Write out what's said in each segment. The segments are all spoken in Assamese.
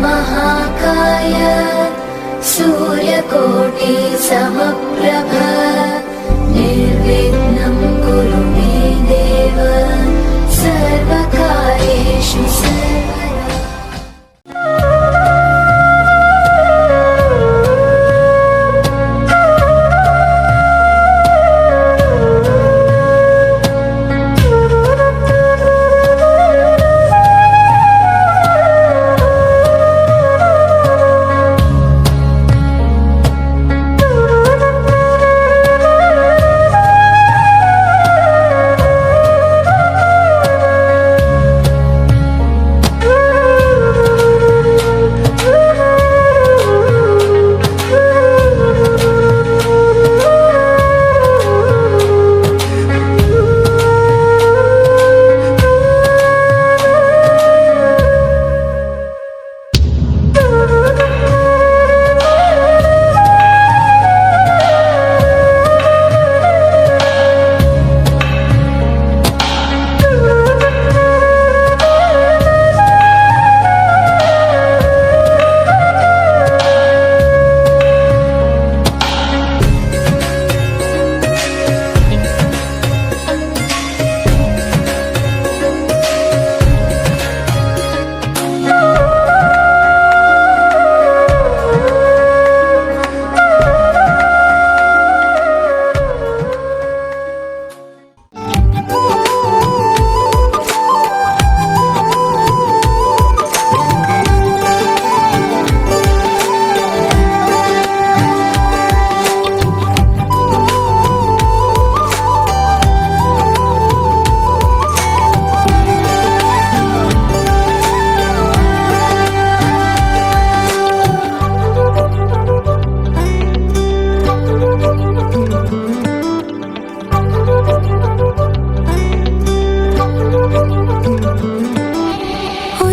महाकाय सूर्यकोटि समप्रभ निर्विघ्नं कुरु मे देव सर्वकार्येषु सर्वदा।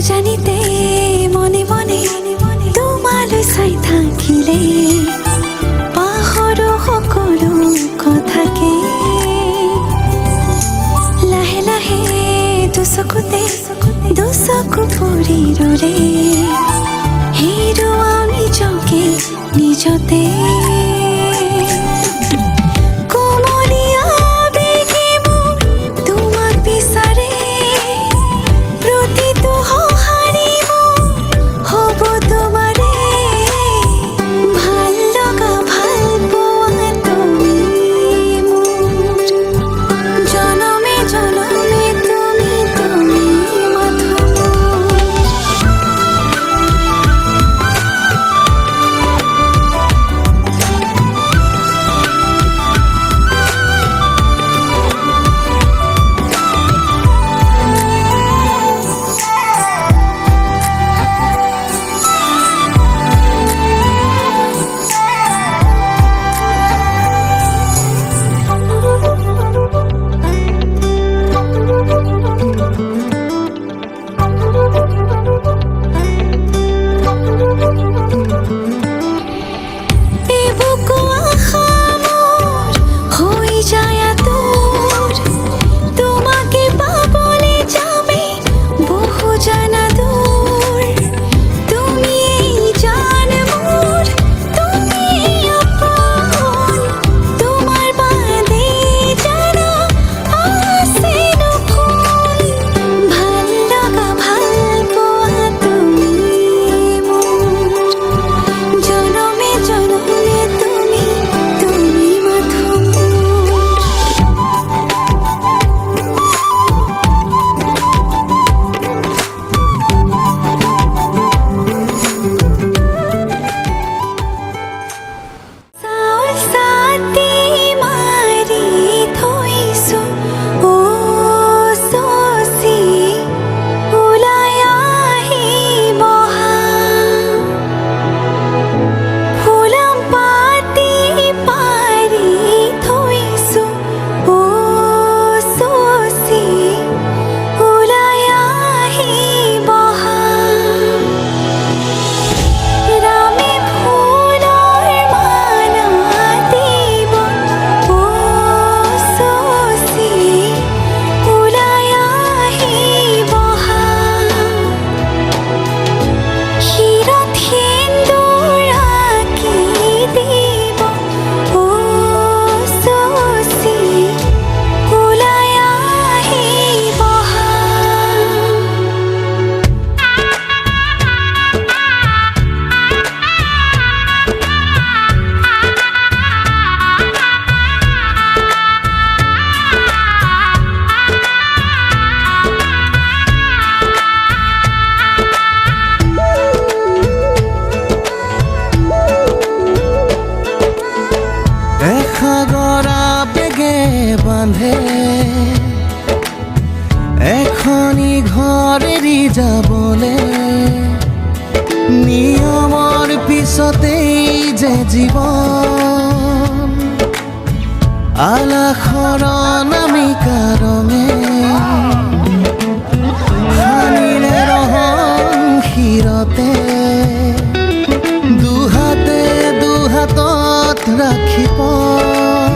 জানিতে মনে মনে তোমালৈ চাই থাকিলে পাহৰো সকলো কথাকে লাহে লাহে দুচকুতে দুচকু পৰি ৰলে হেৰুৱাও নিজকে নিজতে। যে জীৱন আলাসৰ নামিকা ৰঙে সানিলে ৰহন শিৰতে দুহাতত ৰাখি পন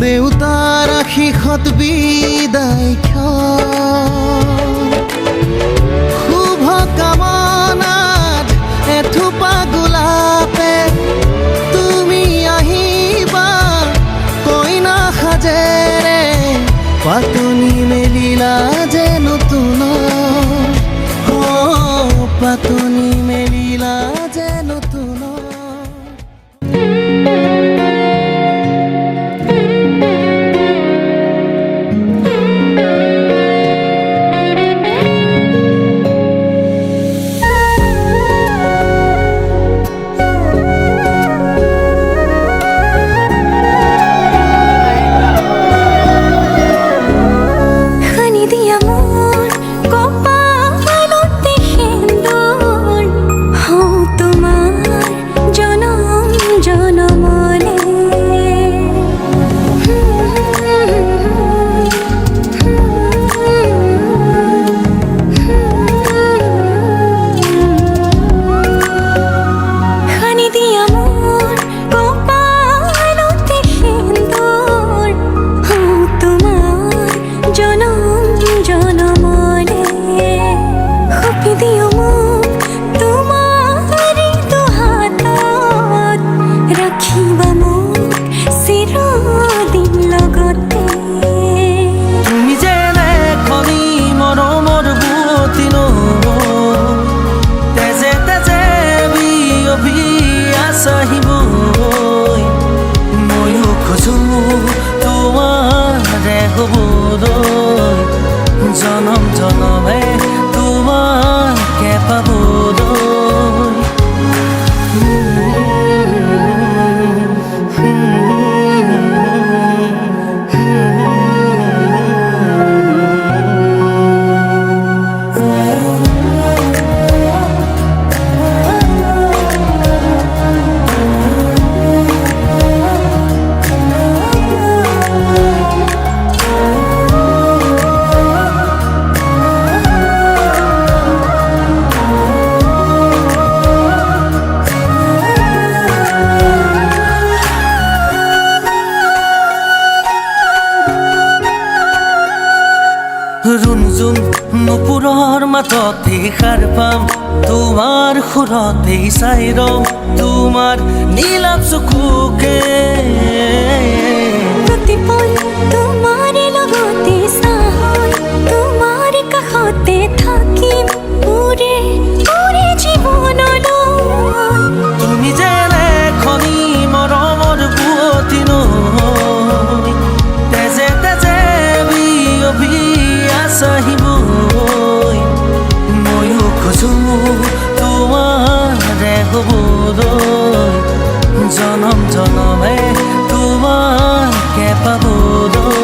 দেউতাৰ আশীষত বিদায় শুভ কামনাত এথোপা গোলাপে তুমি আহিবা কইনা সাজেৰে পাতনি মেলিলা যে নতুন পাতনি মেলিলা যে নতুন জনম জনমে তোমাকে পাবলৈ ৰুণজুন নুপুৰৰ মাততে সাৰ পাম তোমাৰ সুৰতে চাই ৰম তোমাৰ নীলাভ চকুকে প্ৰতিপল তোমাৰ লগতে চাই তোমাৰ কাষতে থাকিম পুৰে পুৰে জীৱনলৈ তুমি যেনে খনি মৰমৰ বুৱতী নৈ তেজে তেজে বিয়পি আহিবই ময়ো খোজো তোমাৰে হ'বলৈ জনম জনমে তোমাকে পাবলৈ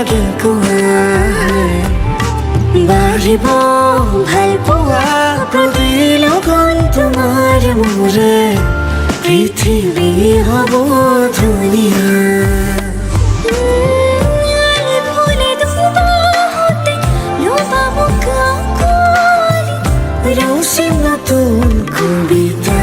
লাগে কোৱাই বাঢ়িব ভাল পোৱা প্ৰতিলগন তোমাৰ মোৰে পৃথিৱী হ'ব ধুনীয়া ফুলে দুবাহতে লোবা মোক আকলি ৰচিম নতুন কবিতা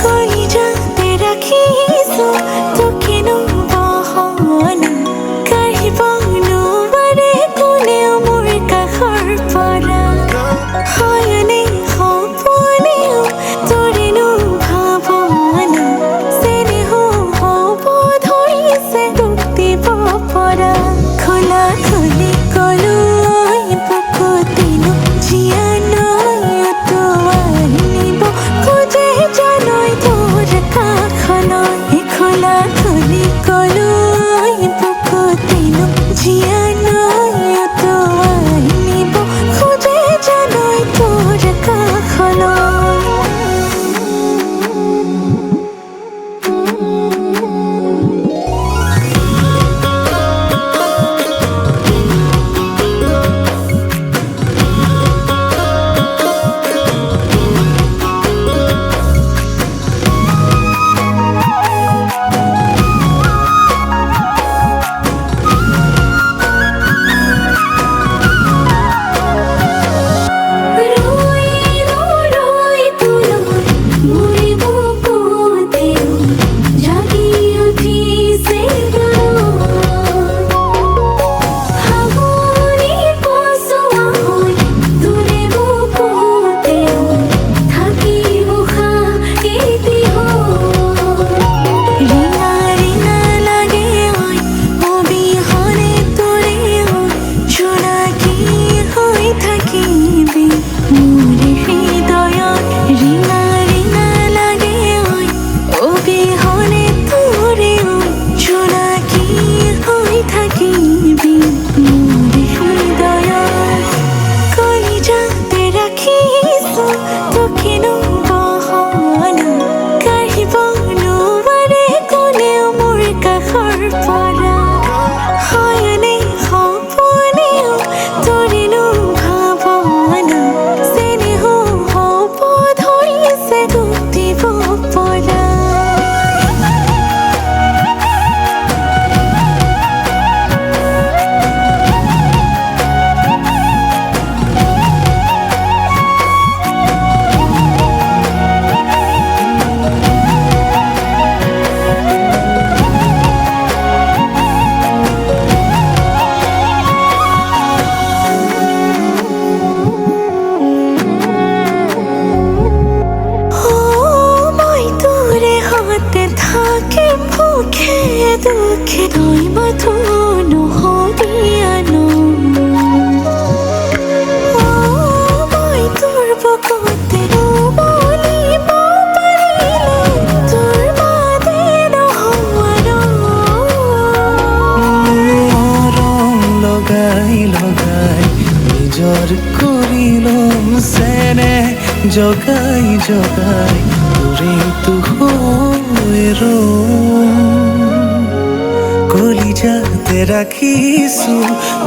কলিজাতে ৰাখিছো তোকেনো বহনা কাঢ়িব নোৱাৰে কোনেও মোৰ কাষৰ পৰা হয়নে সপোনেও তোৰেনো ভাৱনা চেনেহ হ'ব ধৰিছে তোক দিব পৰা খোলা খুলি কলো বুকুতেনো জীয়ানয়তো আনিব খোজে জানৈ তোৰ কাষলৈ খোলা খুলি কলো বুকুতেনো জীয়ানয়তো আনিব খোজে জানৈ তোৰ কাষলৈ ৰই তুলো মুড়ি বুকুতে জাগি উঠিছে হাগুনি পচোৱা হৈ তোৰে বুকুতে থাকিব সাহিতি ৰিঙা ৰিঙা লাগে ঐ অবিহনে তোৰে জোনাকী হৈ থাকিবি মোৰ হৃদয়ত ৰিঙা ৰিঙা লাগে ঐ অবিহনে তোৰে জোনাকী হৈ থাকিবি মোৰ হৃদয়ত কলিজাতে ৰাখিছো তোকেনো বহনা কাঢ়িব নোৱাৰে কোনেও মোৰ কাষৰ পৰা হয়নে সপোনেও তোৰেনো ভাৱনা চেনেহ হ'ব ধৰিছে তোক দিব পৰা মই তোৰে হাতে থাকিম সুখে দুখে তই মাথো নহবি আনো মই তোৰ বুকুতে বলিব পাৰিলে তোৰ বাদে নহোৱাৰো ৰং লগাই লগাই নিজৰ কৰি ল'ম চেনে জগাই জগাই তোৰেতো হৈ ৰ'ম কলিজাতে ৰাখিছো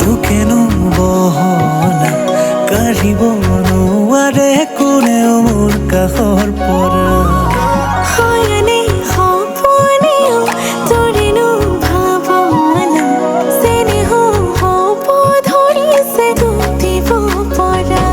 তোকেনো বহনা কাঢ়িব নোৱাৰে কোনেও মোৰ কাষৰ পৰা হয়নে সপোনেও তোৰেনো ভাৱনা চেনেহ হ'ব ধৰিছে তোক দিব পৰা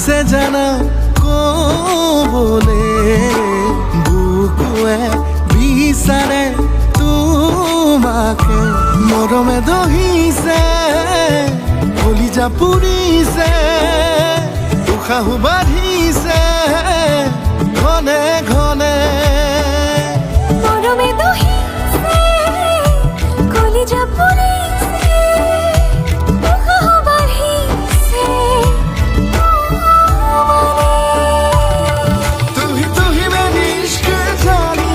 দিছে জানা কবলে বুকুৱে বিচাৰে তোমাকে মৰমে দহিছে কলিজা পুৰিছে উশাহো বাঢ়িছে ঘনে ঘনে মৰমে দহিছে কলিজা পুৰিছে উশাহ বাঢ়িছে तू ही मेरी इश्क जानी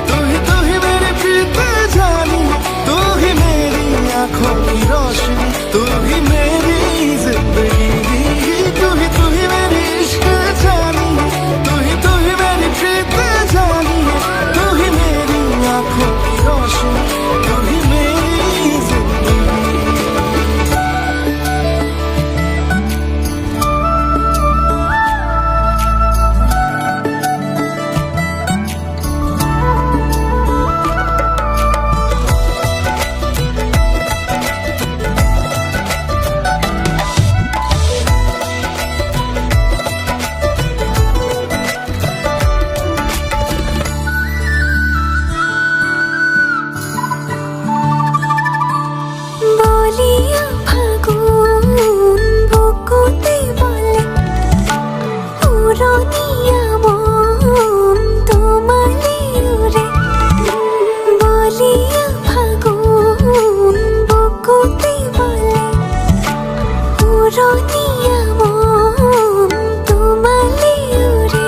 तू ही मेरी प्रीत जानी तू ही मेरी आंखों की रोशनी तू ही मेरी जिंदगी तू ही मेरी इश्क जानी तू ही मेरी प्रीत जानी तू ही मेरी आंखों की रोशनी तू ही मेरी जिंदगी বলিয়া ফাগুন বুকুতে বলে পুরনিয়া মন তোমালে উড়ে বলিয়া ফাগুন বুকুতে বলে পুরনিয়া মন তোমালে উড়ে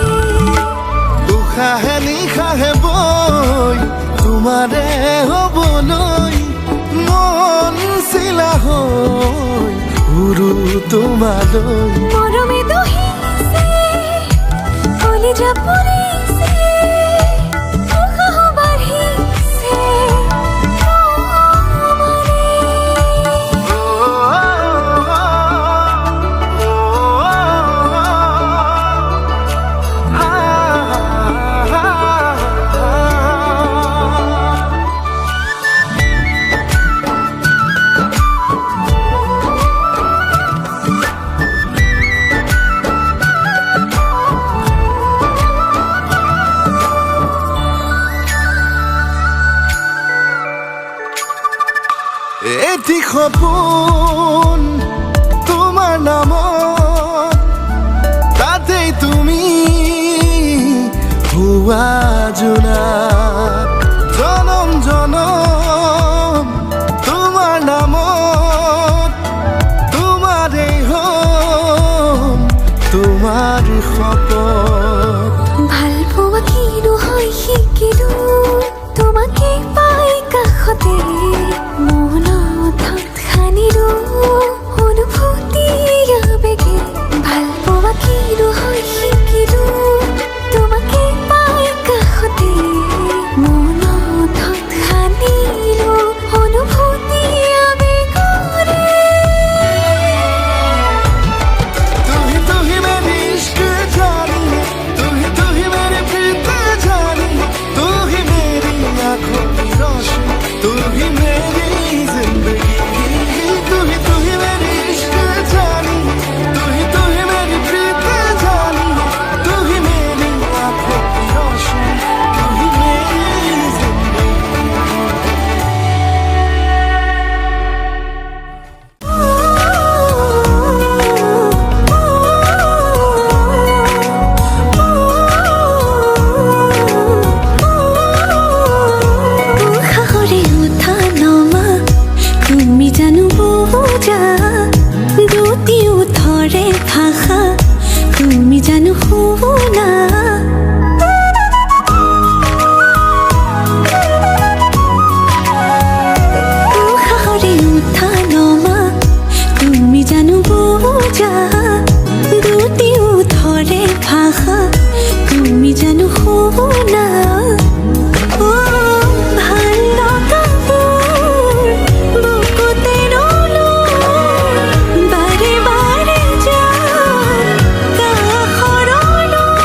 উশাহে নিশাহে বৈ তোমাৰে হ'বলৈ মন চিলা হৈ উৰু তোমালৈ মৰমে দহিছে কলিজা পুৰিছে উশাহ বাঢ়িছে এটি সপোন তোমাৰ নামত তাতেই তুমি হোৱা জোনাক জনম জনম তোমাৰ নামত তোমাৰেই হ'ম তোমাৰ শপত ভাল পোৱা কিনো হয় শিকিলো তোমাকে পাই কাষতে মনত খানিলো অনুভূতি আবেগে ভাল পোৱা কিনো হয় শিকিলো তোমাকে পাই কাষতে মনত খানিলো অনুভূতি আবেগৰে तू ही मेरी इश्क जानी तू ही मेरी प्रीत जानी तू ही मेरी आंखों की रोशनी तू ही मेरी जिंदगी तू ही मेरी इश्क जानी तू ही मेरी प्रीत जानी तू ही मेरी आंखों की रोशनी तू ही मेरी जिंदगी উশাহৰে উঠা নমা তুমি জানো বুজা দুটি ওঠৰে ভাষা তুমি জানো শুনা উশাহৰে উঠা নমা তুমি জানো বুজা দুটি ওঠৰে ভাষা তুমি জানো শুনা ভাল লগাবোৰ বুকুতে ৰলো বাৰে বাৰে যাম কাষৰলৈ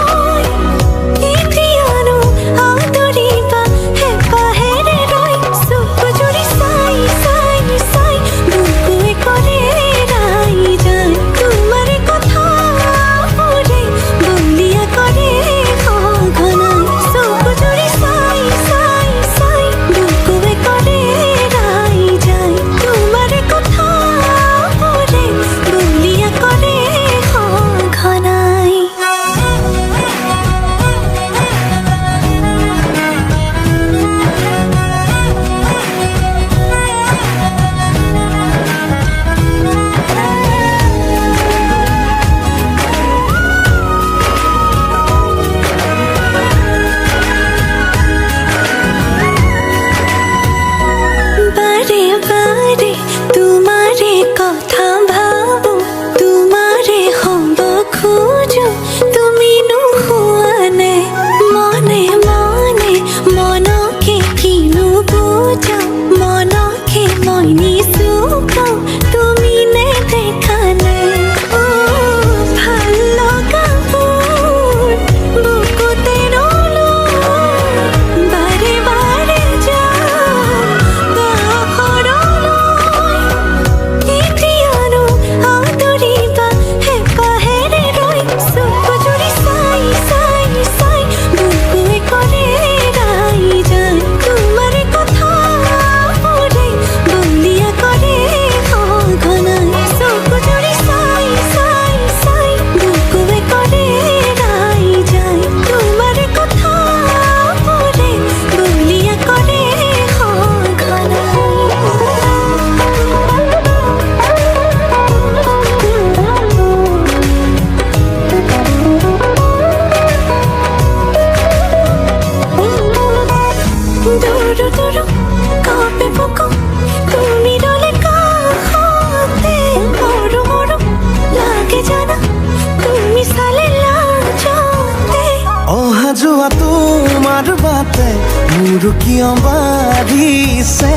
বাতে মোৰ কিয় বাঢ়িছে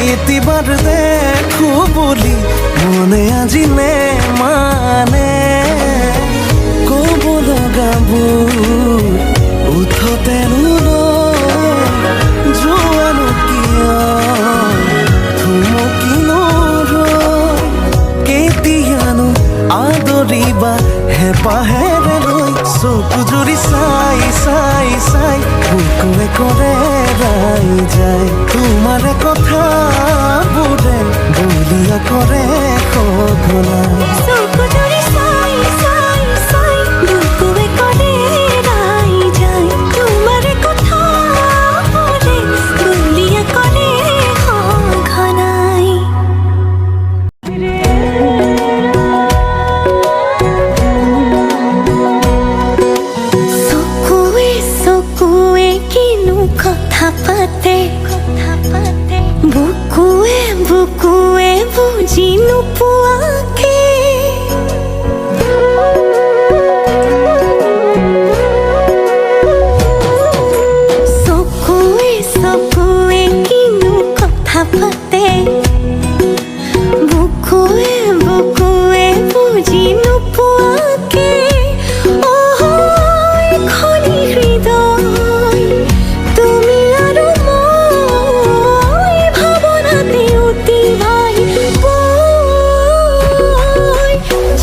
এতিবাৰ দেখো বুলি মনে আজি নে মানে ক'ব লগাবোৰ উঠতে যোৱানো কিয় থুমকিনো কেতিয়ানো আদৰিবা হেঁপাহেৰে লৈ চকু জুৰি চাই চাই চাই বুকুৱে কৰে ৰাই যায় তোমাৰ কথাবোৰে বলিয়া কৰে সঘনাই চকু জুৰি চাই চাই চাই বুকুৱে কৰে ৰাই যায় তোমাৰ কথাবোৰে বলিয়া কৰে সঘনাই। চকুৱে কিনো কথা পাতে বুকুৱে বুজি নোপোৱাকে চকুৱে কিনো কথা পাতে বুকুৱে বুজি নোপোৱাকে খনি হৃদয় তুমি আৰু মই ভাৱনাতে অতি ভাই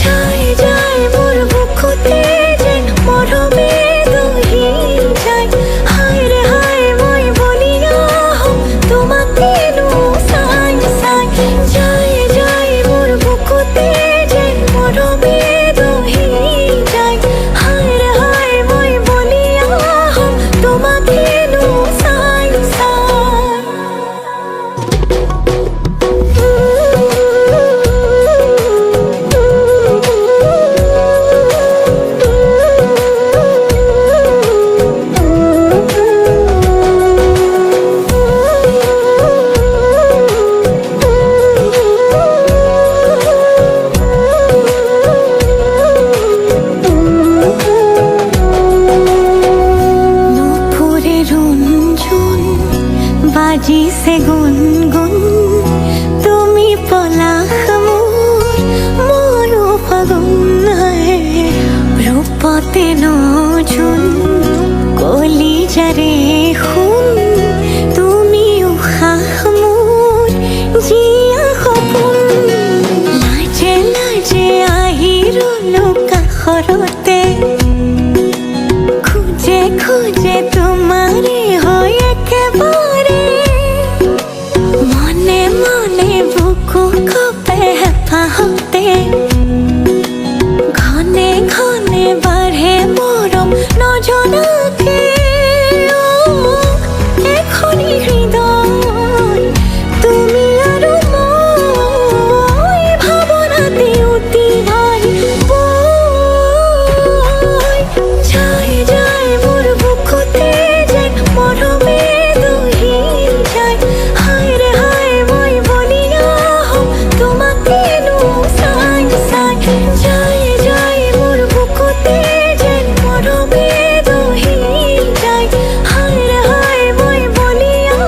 যায় যায় মোৰ বুকুতে যেন মৰমে দহি যায় হায় ৰে হায় মই বলিয়া হম তোমাকেনো চাই চাই যায় যায় মোৰ বুকুতে যেন মৰমে দহি যায় হায় ৰে হায় মই বলিয়া হম তোমাকেনো চাই নুপুৰে ৰুঞ্জুন বাজিছে গুনগুন তুমি পলাশ মোৰো ফাগুন ৰূপতে নজুন কলিজাৰে শুন তুমি উশাহ মোৰ জীয়া সপোন লাজে লাজে আহি ৰলো কাষৰতে খুঁজে খুঁজে তোমাৰে হৈ একেবাৰে মনে মনে বুকু কপে হেঁপাহতে ঘনে ঘনে বাঢ়ে মৰম নজনাকে এখনি হৃদয় তুমি আৰু মই ভাৱনাতে অতি ভাই যায় যায় মোৰ বুকুতে যেন মৰমে দহি যায় হায় ৰে হায় মই বলিয়া হম তোমাকেনো চাই চাই যায় যায় মোৰ বুকুতে যেন মৰমে দহি যায় হায় ৰে হায় মই বলিয়া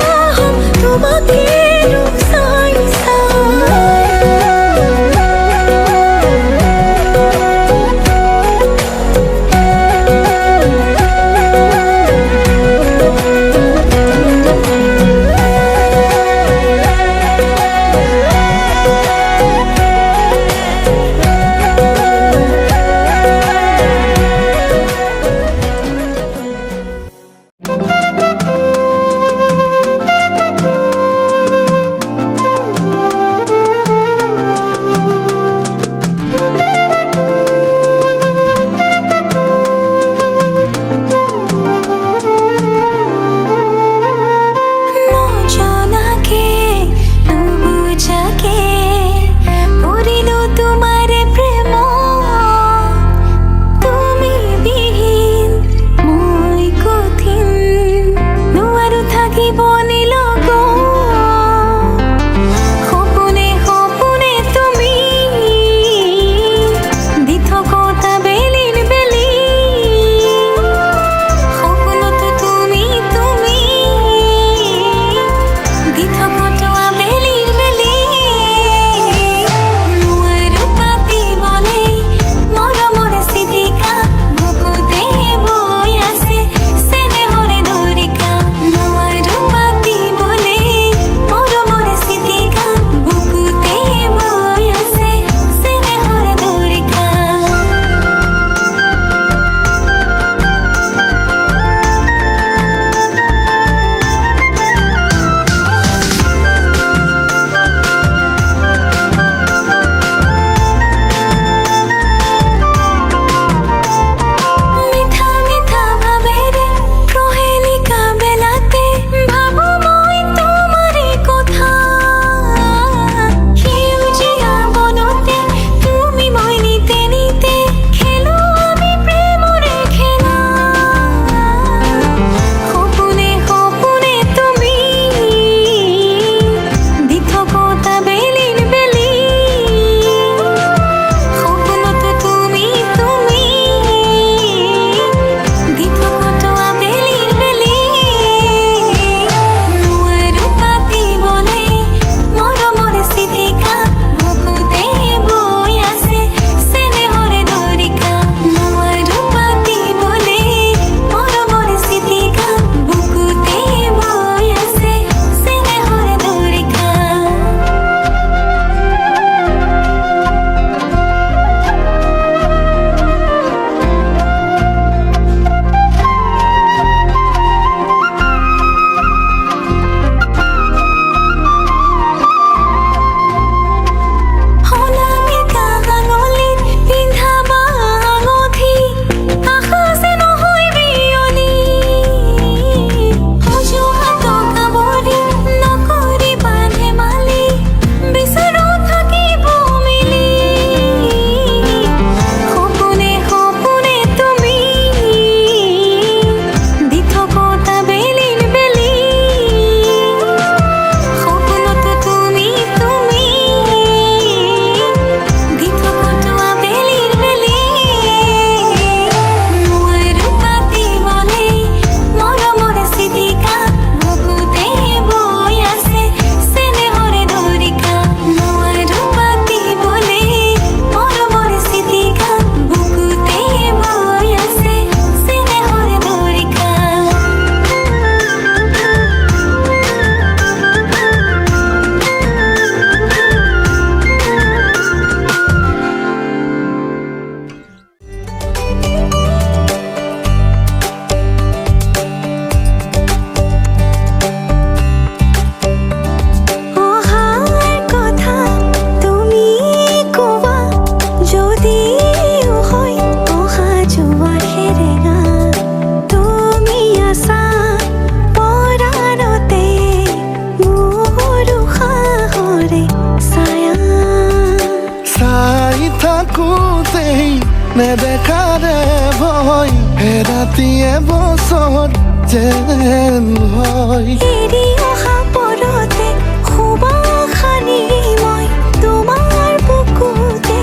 ৰাতি এবছৰ যেন হয়। এৰি অহা পৰতে শুবা খানি মই তোমাৰ বুকুতে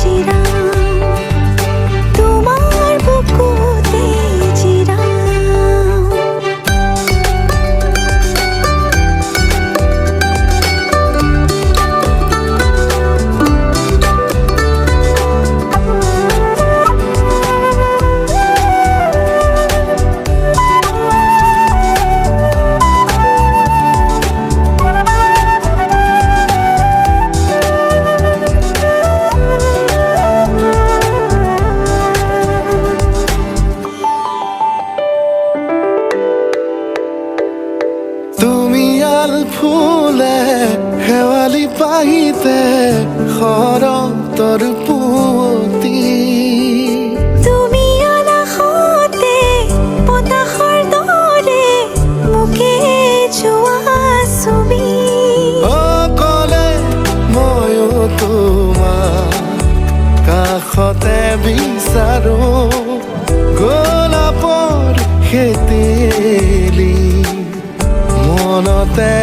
জিৰাম, তোমাৰ বুকুতে জিৰাম। তুমি আল ফুলে শেৱালি পাহিতে শৰতৰ পুৱতি। তুমি আলাসতে বতাহৰ দৰে মোকে যোৱা ছবি। অকলে ময়ো তোমাৰ কাষতে বিচাৰো গোলাপৰ খেতেলি মনতে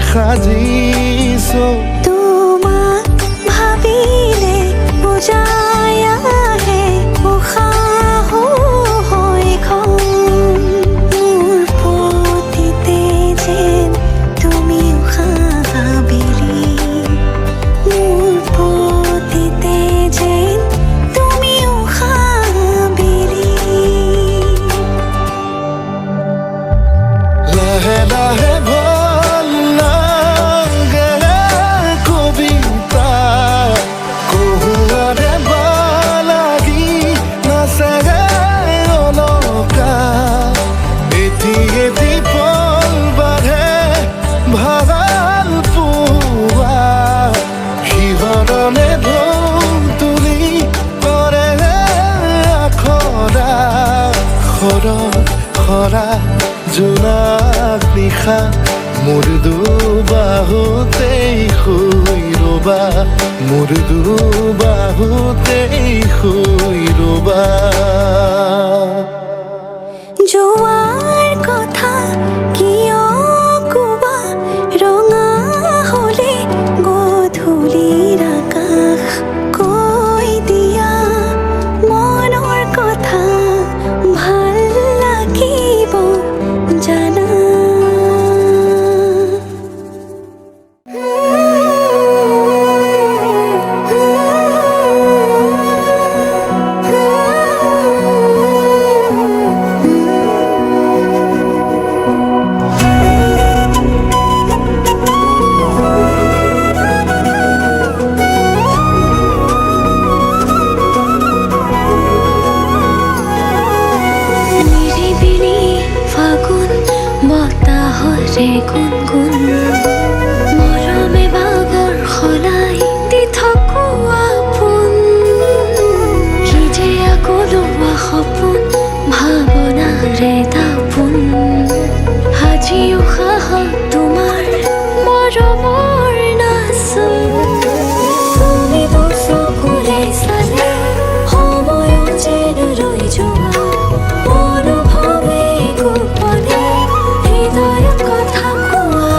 সাজিছো। তোমাক ভাবিলে বুজাই আহে উশাহ হৈ খন। মোৰ প্ৰতিতে যেন তুমি উশাহ বেলি, মোৰ প্ৰতিতে যেন তুমি উশাহ বেলি। লাহে লাহে ভাল লাগে কবিতা কহুৱাৰে বালাগি নাচে অলকা। এটি এটি পল বাঢ়ে ভাল পোৱা শিহৰণে ঢৌ তুলি কৰে আখৰা খৰা খৰা জোনাক নিশা মোৰ দুবাহুতেই শুই ৰবা, মোৰ দুবাহুতেই শুই ৰবা। যোৱাৰ কথা কিয় কোৱা, ৰঙা হলে গধূলিৰ আকাশ কৈ দিয়া মনৰ কথা ভাল লাগিব জানা। নিৰিবিলি ফাগুন বতাহৰে গুণগুণ মৰমে বাগৰ সলাই দি থাকো আপোন। কি যে আকলোৱা সপোন ভাৱনাৰে দাপোন। আজি উশাহত তোমাৰ মৰমৰ নাচোন। তুমি মোৰ চকুৰে চালে সময়ো যেন ৰৈ যোৱা অনুভৱে গোপনে হৃদয়ত কথা কোৱা।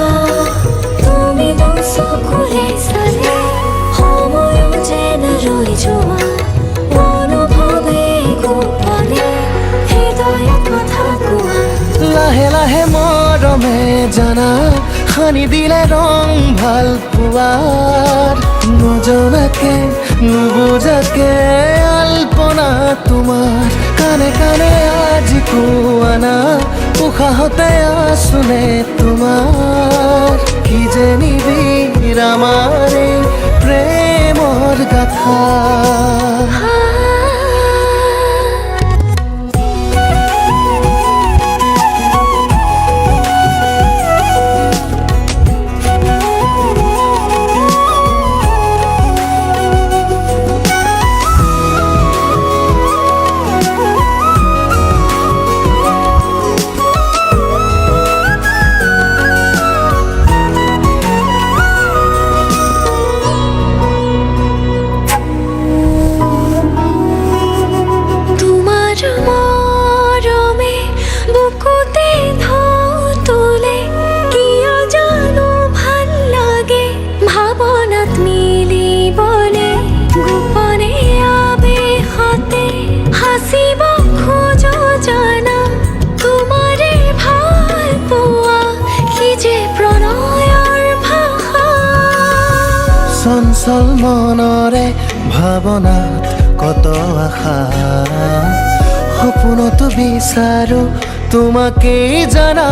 তুমি মোৰ চকুৰে চালে সময়ো যেন ৰৈ যোৱা অনুভৱে গোপনে হৃদয়ত কথা কোৱা। লাহে লাহে মৰমে জানা সানি দিলে ৰং ভাল পোৱাৰ। নজনাকে নুবুজাকে আলপনা তোমাৰ কানে কানে আজি কোৱানা উশাহতে আছোনে তোমাৰ। কি যে নিবিড় আমাৰ এই প্ৰেমৰ গাথা। অচল মনৰে ভাৱনাত কত আশা সপোনতো বিচাৰো তোমাকেই জানা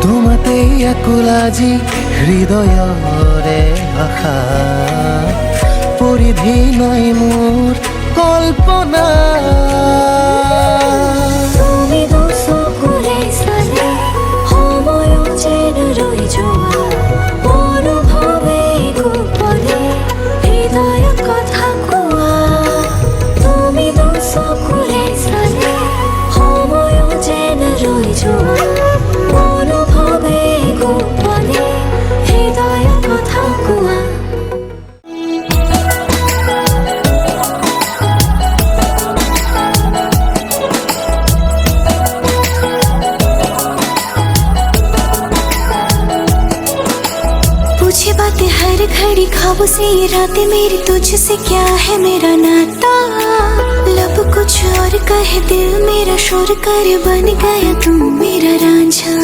তোমাতেই আকুল আজি হৃদয়ৰে ভাষা পৰিধি নাই মোৰ কল্পনা তুমি দুচকুৰে চালে সময় যেন ৰৈ যোৱা অনুভৱে গোপনে হৃদয়ত কথা কোৱা তুমি দুচকুৰে চালে সময় যেন ৰৈ যোৱা অনুভৱে গোপনে হৃদয়ত কথা কোৱা पूछे बातें हर घड़ी ख्वाबों से ये रातें मेरी तुझसे क्या है मेरा नाता लब कुछ और कहे दिल मेरा शोर कर बन गया तू मेरा रांझा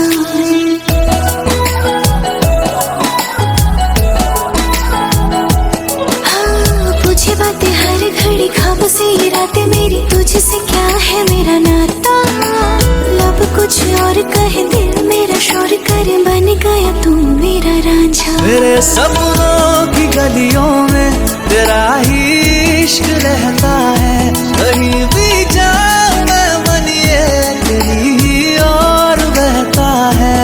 हाँ पूछे बातें हर घड़ी ख्वाबों से ये रातें मेरी तुझसे क्या है मेरा नाता लब कुछ और कहे दिल मेरा शोर कर बन गया तू मेरा रांझा मेरे सपनों की गलियों में तेरा ही इश्क रहता है कहीं भी जाऊं मैं बनिए तेरी ही और बहता है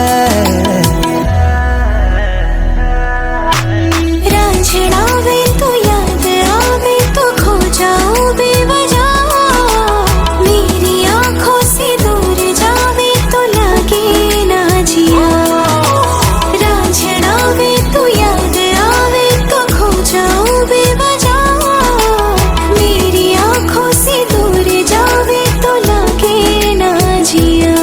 रांझना वे तो याद आवे तो खो जाऊं बेवजह मेरी आंखों से दूर जावे तो लगे ना जिया रांझना वे तो याद आवे तो खो जाऊं बेवजह मेरी आंखों से दूर जावे तो लगे ना जिया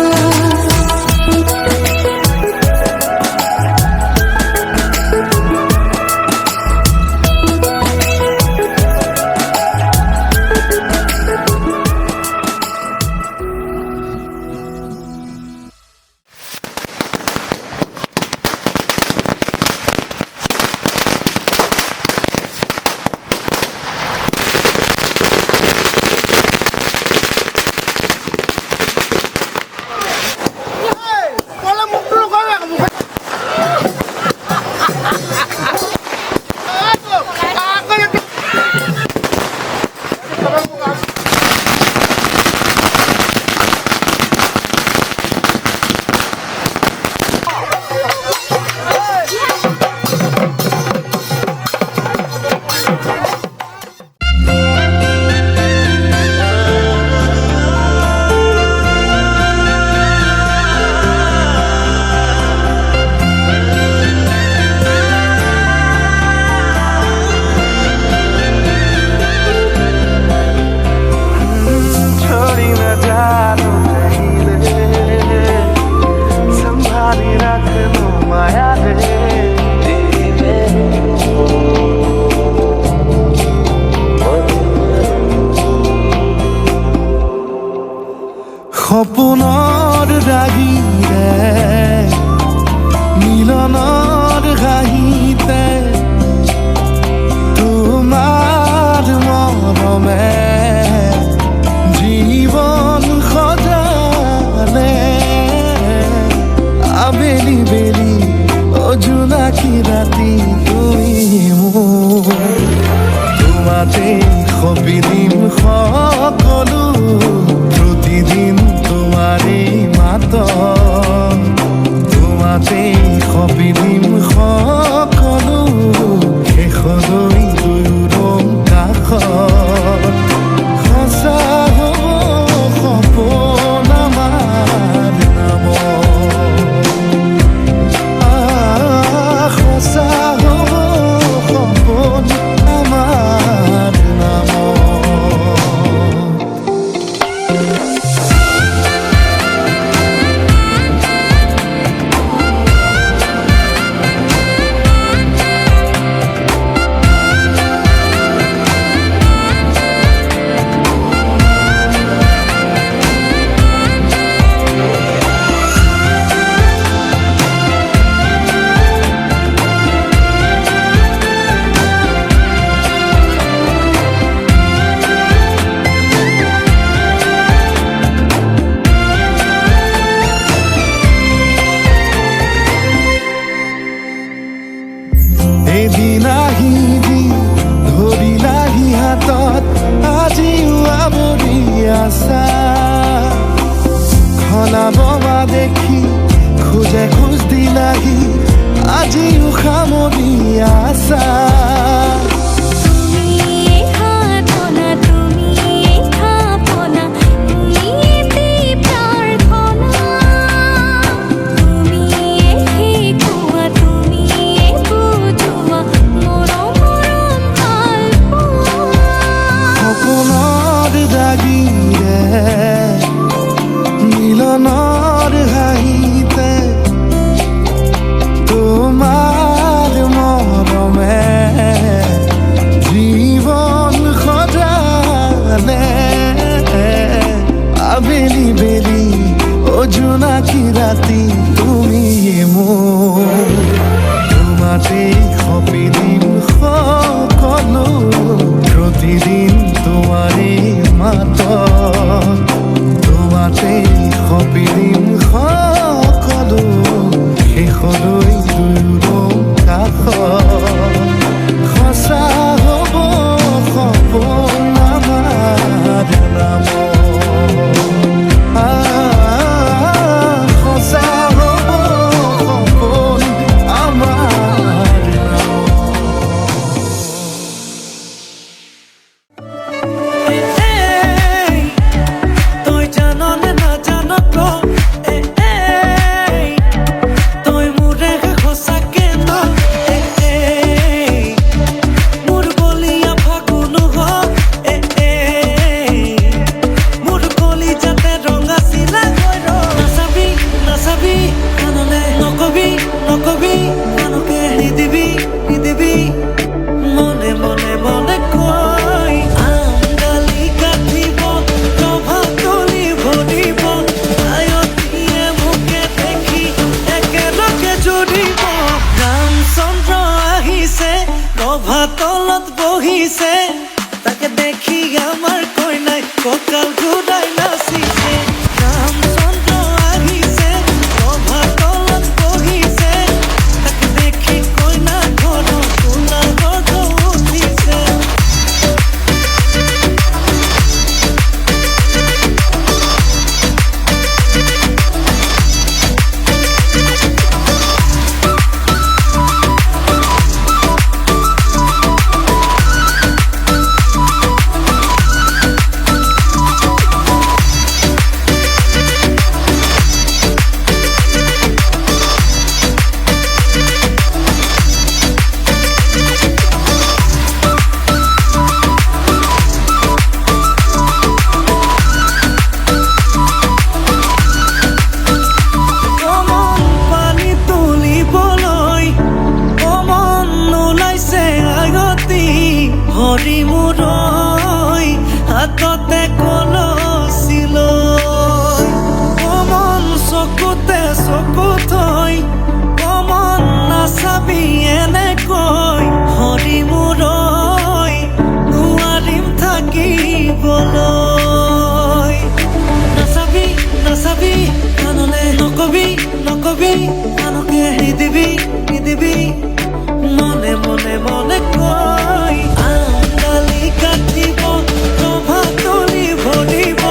छोड़ी न जानो कहीं दे संभाली रख लो माया दे সপোনৰ ৰাগিৰে মিলনৰ ঘাঁহিতে তোমাৰ মৰমে জীবন সজালে আবেলি বেলি অজোনাকি ৰাতি তুমি মোৰ তোমাতেই সপিদিম সকলো প্ৰতিদিন তোমাৰেই মাত তোমাতেই সপিদিম সকলো শেষলৈ দুয়োৰম কাষত সঁচা হ'ব সপোন আমাৰ নামত সঁচা হ'ব সপোন আমাৰ নামত হলা ববা দেখি খোজে খোজ দিলাহি আজি সামৰি আছা মিলনৰ হাঁহিতে তোমাৰ মৰমে জীৱন সজালে আবেলি বেলি জোনাকী ৰাতি তুমি মোৰ তোমাতে সপিদিন সকলো প্ৰতিদিন তোমাৰে মাত তোমাতে সপিদিন সকলো শেষলৈ দুয়ো কাষ সঁচা হ'ব সপোন আমাৰ নাম সঁচা হ'ব সপোন আমাৰ তই জাননে নাজান ক তই মোৰে সঁচাকে ন মোৰ বলিয়া ফাগুন হ মোৰ কলি যাতে ৰঙা চিলা নাচাবি নাচাবি কাণলে নকবি নকবি কাণকে নিদিবি নিদিবি মনে মনে মনে কয় আমডালি কাটিব ৰভা তলি ভৰিব আয়তীয়ে মোকে দেখি একেলগে জুৰিব ৰামচন্দ্ৰ আহিছে ৰভা তলত বহিছে তাকে দেখি আমাৰ কইনাই কঁকাল ঘূৰাই নাচিছে ৰামচন্দ্ৰ আহিছে ৰভা তলত বহিছে তাকে দেখি কইনা ঘৰত কোলা গৰ্ভ উঠিছে কমন পানী তুলিবলৈ কমন নোলাইছে আগতি হৰি মূৰৈ হাততে কলচি লৈ কমন চকুতে চকু থৈ কমন নাচাবি এনেকৈ হৰি মূৰৈ নোৱাৰিম থাকিবলৈ নাচাবি নাচাবি কাণলে নকবি নকবি কাণকে নিদিবি নিদিবি মনে মনে মনে কয় আমডালি কাটিব ৰভা তলি ভৰিব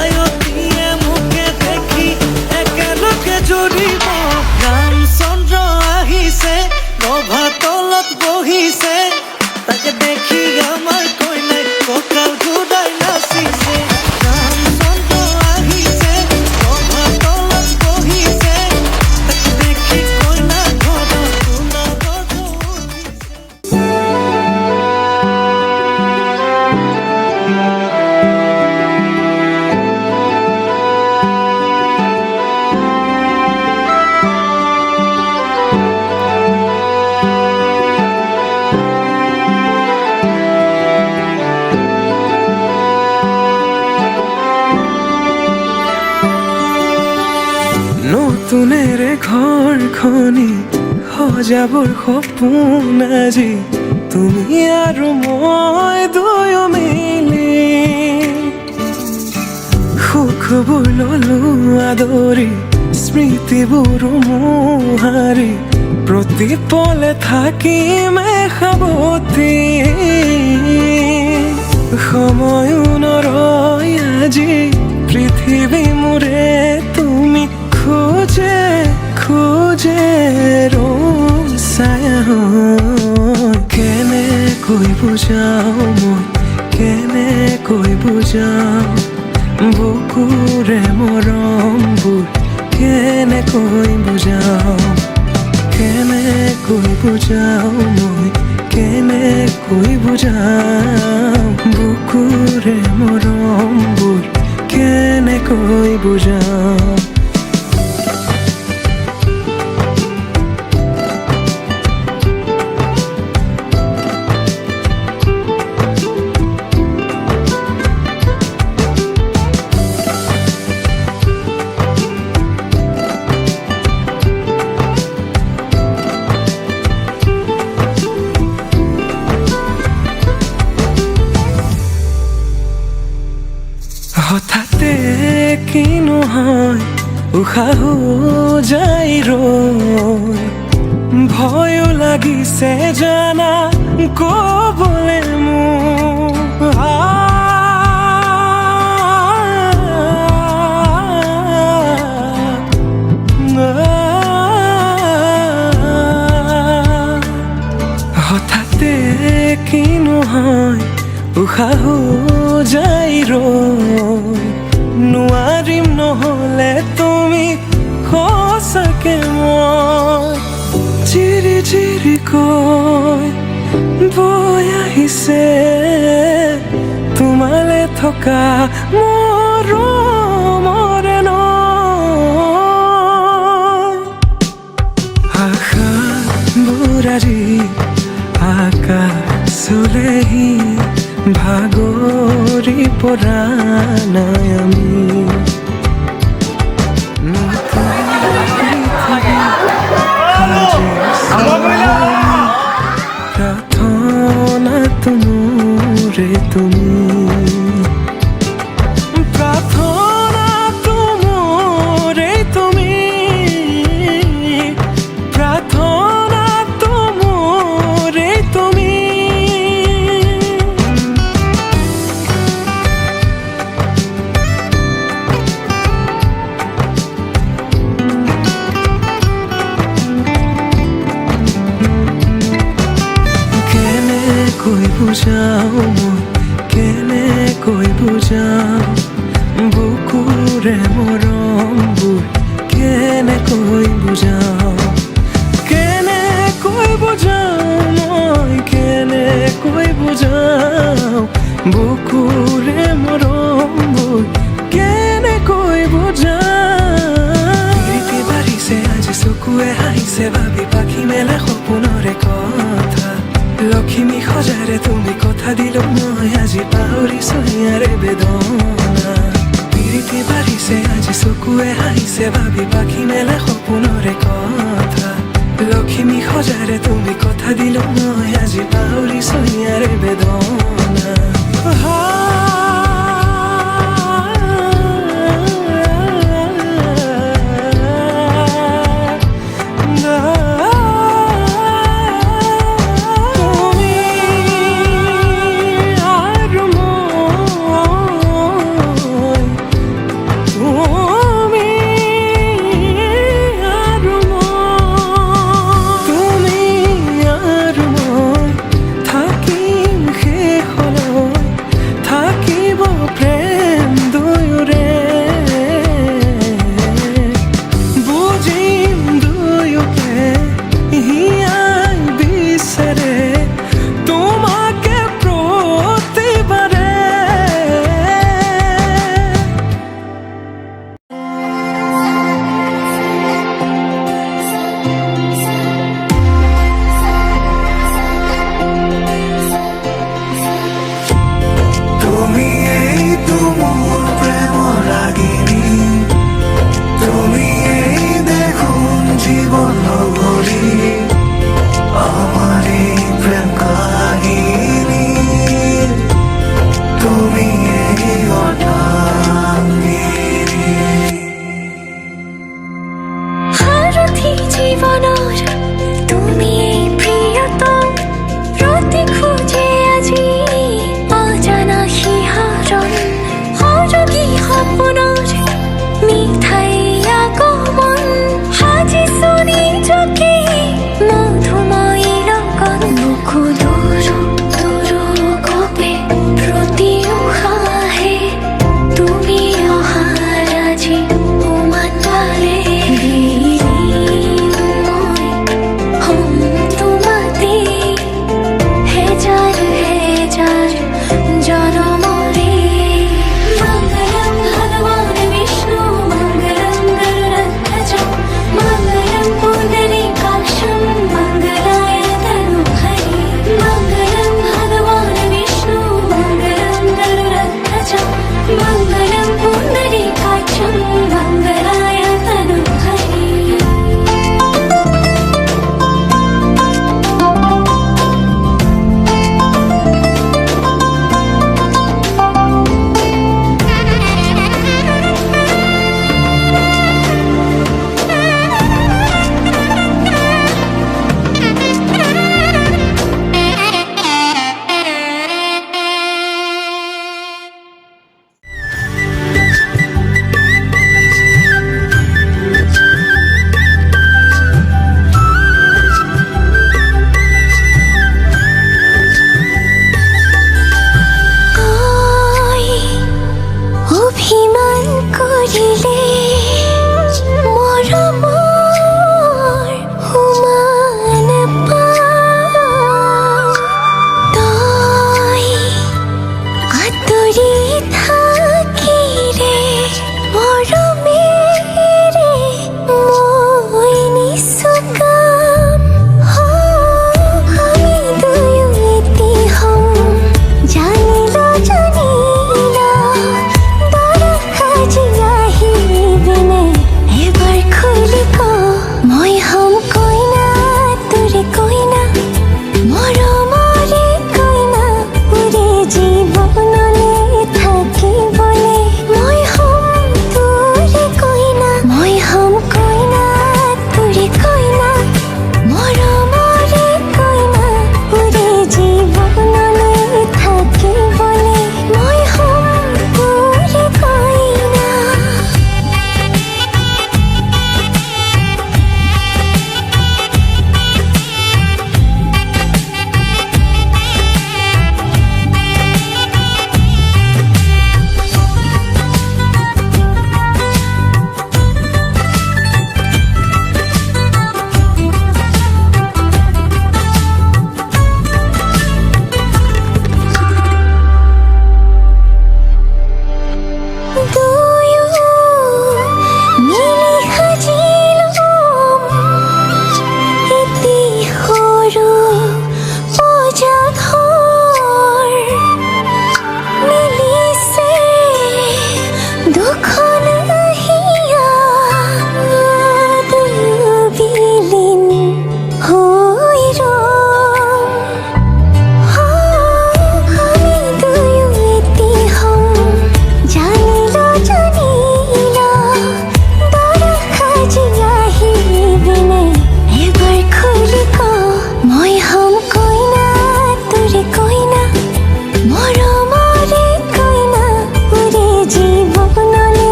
আয়তীয়ে মোকে দেখি একেলগে জুৰিব ৰামচন্দ্ৰ আহিছে ৰভা তলত বহিছে তাকে দেখি আমাৰ কইনাই কঁকাল ঘূৰাই নাচিছে ৰামচন্দ্ৰ আহিছে ৰভা তলত বহিছে তাকে দেখি কইনা ঘৰত কোলা গৰ্ভ উঠিছে নতুনেৰে ঘৰখনি সজাবৰ সপোন আজি তুমি আৰু মই দুয়ো মিলি সুখবোৰ ললো আদৰি স্মৃতিবোৰ মোহাৰি প্ৰতি পলে থাকিমে সাৱতি সময়ো নৰয় আজি পৃথিৱী মোৰে তুমি খোজে খোজে ছায়া কেনেকৈ বুজাও মই কেনেকৈ বুজাও বুকুৰে মৰমবোৰ কেনেকৈ বুজাও কেনেকৈ বুজাও মই কেনেকৈ বুজাও বুকুৰে মৰমবোৰ কেনেকৈ বুজাও হঠাতে কিনো হয় উশাহো যাই ৰৈ ভয়ো লাগিছে জানা ক'বলে মোৰ হঠাতে কিনো হয় উশাহো যাই ৰৈ নোৱাৰিম নহ'লে তুমি সঁচাকে মই চিৰি চিৰিকৈ বৈ আহিছে তোমালে থকা মৰমৰে নৈ আশাবোৰ আজি আকাশ চুলেহি ভাগৰি পৰা নাই আমি প্ৰাৰ্থনা তোমোৰে তুমি প্ৰাৰ্থনা তোমোৰে তুমি প্ৰাৰ্থনা তোমোৰে তুমি কেনেকৈ বুজাও মই কেনেকৈ বুজাও বুকুৰে মৰমবোৰ কেনেকৈ বুজাও কেনেকৈ বুজাও মই কেনেকৈ বুজাও বুকুৰে মৰমবোৰ কেনেকৈ বুজাও প্ৰীতি বাঢ়িছে আজি চকুৱে হাঁহিছে ভাবি পাখি মেলে সপোনৰে কথা লক্ষ্মী সজাৰে তুমি কথা দিলো মই আজি পাহৰিছো ইয়াৰে বেদনা প্ৰীতি বাঢ়িছে আজি চকুৱে হাঁহিছে ভাবি পাখি মেলে সপোনৰে কথা লক্ষ্মী সজাৰে তুমি কথা দিলো মই আজি পাহৰিছো ইয়াৰে বেদনা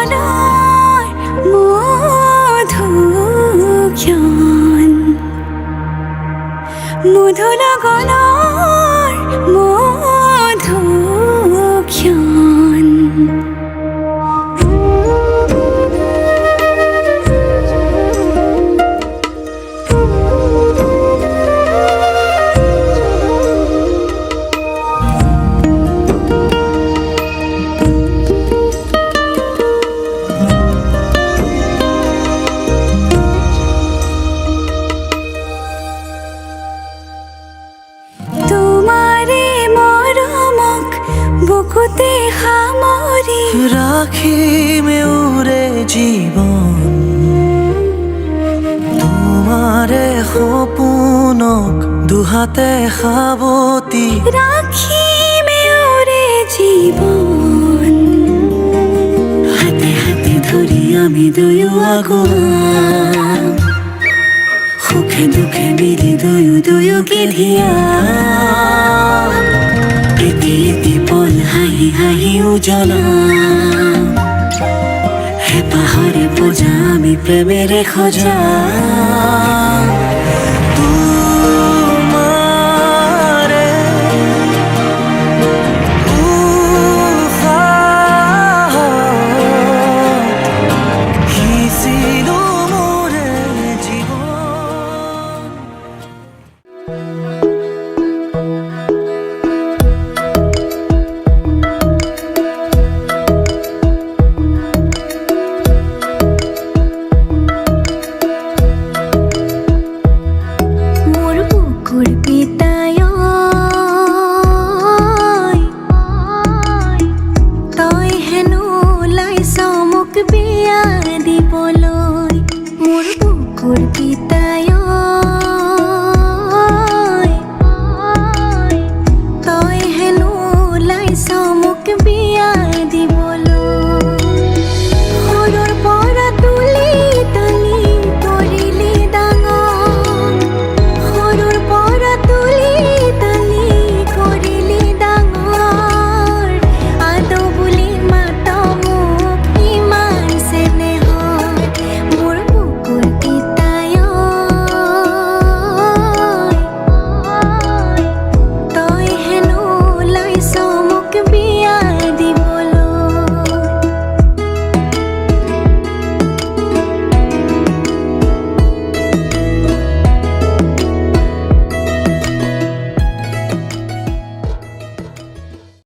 লগনৰ মধুক্ষণ মধু লগনৰ মধুক্ষণ বুকুতে সামৰি ৰাখিমে উৰে জীৱন তোমাৰে সপোনক দুহাতে সাৱতি ৰাখিমে উৰে জীৱন হাতে হাতে ধৰি আমি দুয়ো আগুৱা সুখে দুখে মিলি দুয়োকে ধিয়া এটি পল হাঁহি হাঁহি উজ্বলা হেঁপাহৰে পূজা আমি প্ৰেমেৰে সজা